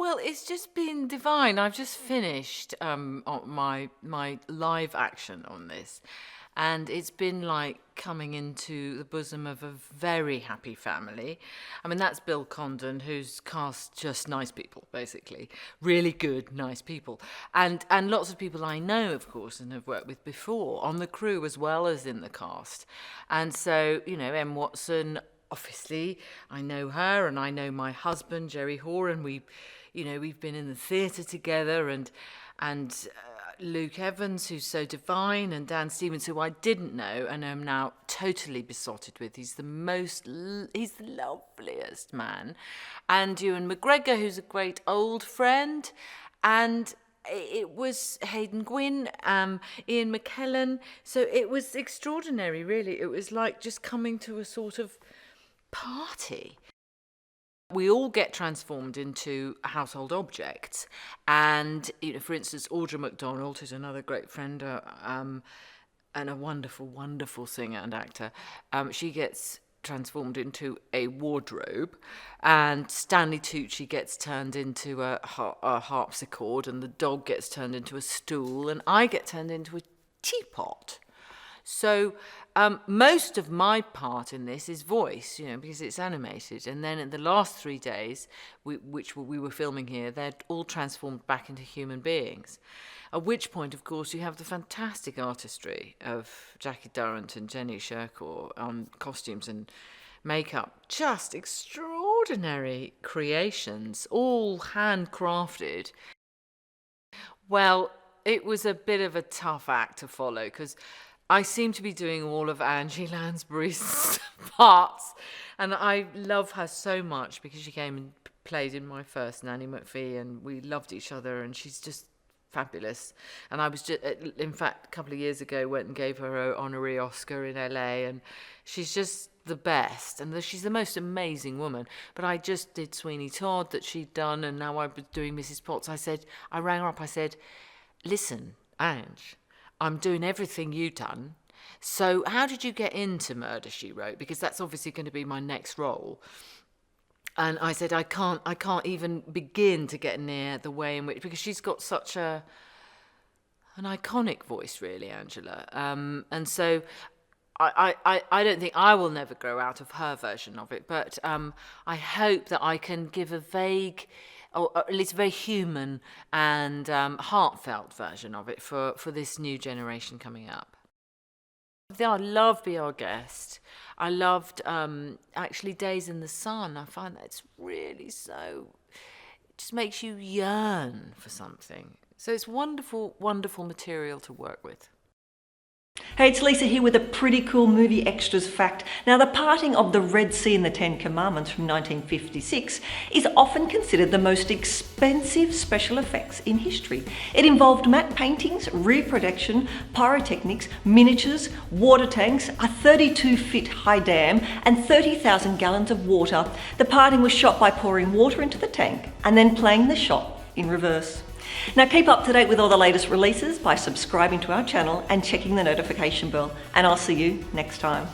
Well, it's just been divine. I've just finished on my live action on this, and it's been like coming into the bosom of a very happy family. I mean, that's Bill Condon, who's cast just nice people, basically, really good, nice people, and lots of people I know, of course, and have worked with before on the crew as well as in the cast, and so Em Watson. Obviously, I know her, and I know my husband, Jerry Horan. We've been in the theatre together, and Luke Evans, who's so divine, and Dan Stevens, who I didn't know and am now totally besotted with. He's the loveliest man, and Ewan McGregor, who's a great old friend, and it was Hayden Gwynn, Ian McKellen. So it was extraordinary, really. It was like just coming to a sort of party. We all get transformed into household objects, and for instance, Audra McDonald, who's another great friend and a wonderful, wonderful singer and actor, she gets transformed into a wardrobe, and Stanley Tucci gets turned into a harpsichord, and the dog gets turned into a stool, and I get turned into a teapot. So most of my part in this is voice, because it's animated. And then in the last 3 days, which we were filming here, they're all transformed back into human beings. At which point, of course, you have the fantastic artistry of Jackie Durrant and Jenny Sherkor on costumes and makeup. Just extraordinary creations, all handcrafted. Well, it was a bit of a tough act to follow, because I seem to be doing all of Angie Lansbury's parts, and I love her so much because she came and played in my first Nanny McPhee, and we loved each other, and she's just fabulous. And I was just, in fact, a couple of years ago, went and gave her an honorary Oscar in LA, and she's just the best, and she's the most amazing woman. But I just did Sweeney Todd that she'd done, and now I was doing Mrs. Potts. I rang her up, I said, listen, Ange, I'm doing everything you've done. So how did you get into Murder, She Wrote? Because that's obviously going to be my next role. And I said, I can't even begin to get near the way in which, because she's got such an iconic voice, really, Angela. And so I don't think I will never grow out of her version of it, but I hope that I can give a vague, or at least a very human and heartfelt version of it for this new generation coming up. I love Be Our Guest. I loved actually Days in the Sun. I find that it's really so, it just makes you yearn for something. So it's wonderful, wonderful material to work with. Hey, it's Lisa here with a pretty cool movie extras fact. Now, the parting of the Red Sea and the Ten Commandments from 1956 is often considered the most expensive special effects in history. It involved matte paintings, reproduction, pyrotechnics, miniatures, water tanks, a 32-foot high dam, and 30,000 gallons of water. The parting was shot by pouring water into the tank and then playing the shot in reverse. Now, keep up to date with all the latest releases by subscribing to our channel and checking the notification bell, and I'll see you next time.